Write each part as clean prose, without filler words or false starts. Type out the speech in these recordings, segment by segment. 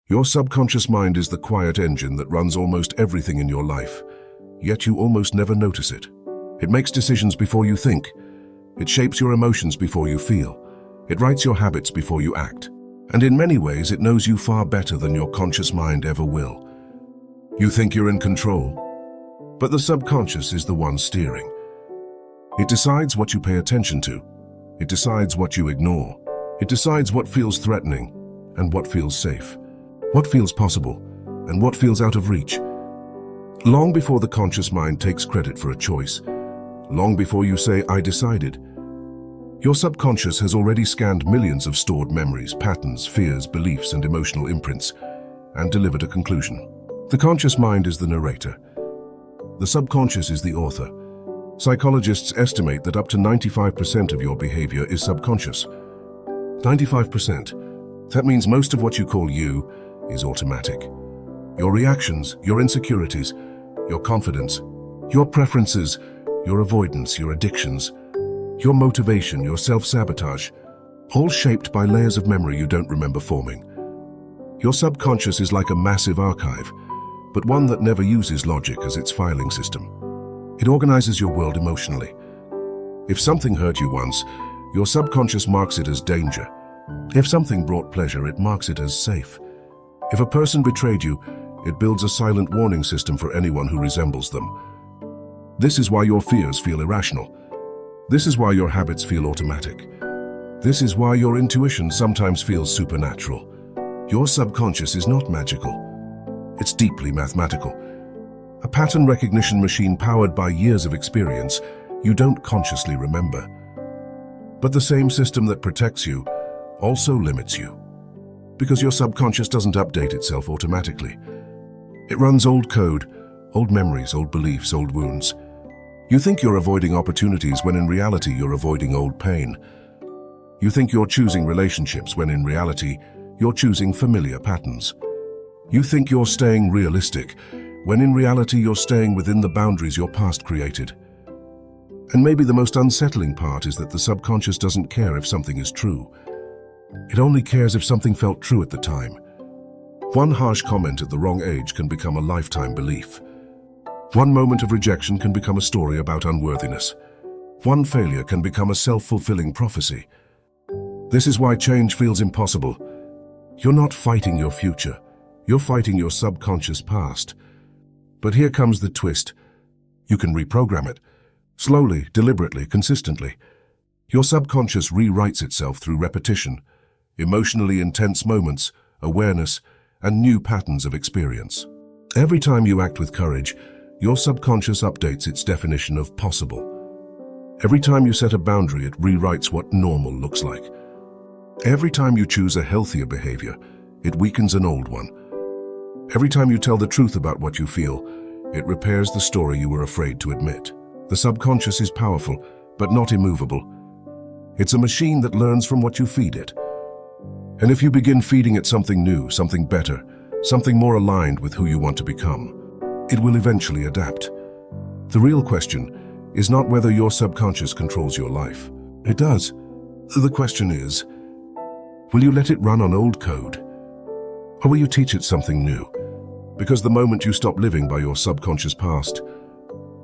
Your subconscious mind is the quiet engine that runs almost everything in your life, yet you almost never notice it. It makes decisions before you think. It shapes your emotions before you feel. It writes your habits before you act. And in many ways, it knows you far better than your conscious mind ever will. You think you're in control, but the subconscious is the one steering. It decides what you pay attention to. It decides what you ignore. It decides what feels threatening and what feels safe, what feels possible and what feels out of reach. Long before the conscious mind takes credit for a choice, long before you say, "I decided," your subconscious has already scanned millions of stored memories, patterns, fears, beliefs, and emotional imprints, and delivered a conclusion. The conscious mind is the narrator. The subconscious is the author. Psychologists estimate that up to 95% of your behavior is subconscious. 95%. That means most of what you call you is automatic. Your reactions, your insecurities, your confidence, your preferences, your avoidance, your addictions, your motivation, your self-sabotage, all shaped by layers of memory you don't remember forming. Your subconscious is like a massive archive, but one that never uses logic as its filing system. It organizes your world emotionally. If something hurt you once, your subconscious marks it as danger. If something brought pleasure, it marks it as safe. If a person betrayed you, it builds a silent warning system for anyone who resembles them. This is why your fears feel irrational. This is why your habits feel automatic. This is why your intuition sometimes feels supernatural. Your subconscious is not magical. It's deeply mathematical. A pattern recognition machine powered by years of experience you don't consciously remember. But the same system that protects you also limits you. Because your subconscious doesn't update itself automatically. It runs old code, old memories, old beliefs, old wounds. You think you're avoiding opportunities when in reality you're avoiding old pain. You think you're choosing relationships when in reality you're choosing familiar patterns. You think you're staying realistic when in reality you're staying within the boundaries your past created. And maybe the most unsettling part is that the subconscious doesn't care if something is true. It only cares if something felt true at the time. One harsh comment at the wrong age can become a lifetime belief. One moment of rejection can become a story about unworthiness. One failure can become a self-fulfilling prophecy. This is why change feels impossible. You're not fighting your future. You're fighting your subconscious past. But here comes the twist. You can reprogram it. Slowly, deliberately, consistently. Your subconscious rewrites itself through repetition, emotionally intense moments, awareness, and new patterns of experience. Every time you act with courage, your subconscious updates its definition of possible. Every time you set a boundary, it rewrites what normal looks like. Every time you choose a healthier behavior, it weakens an old one. Every time you tell the truth about what you feel, it repairs the story you were afraid to admit. The subconscious is powerful, but not immovable. It's a machine that learns from what you feed it. And if you begin feeding it something new, something better, something more aligned with who you want to become, it will eventually adapt. The real question is not whether your subconscious controls your life. It does. The question is, will you let it run on old code? Or will you teach it something new? Because the moment you stop living by your subconscious past,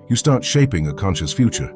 you start shaping a conscious future.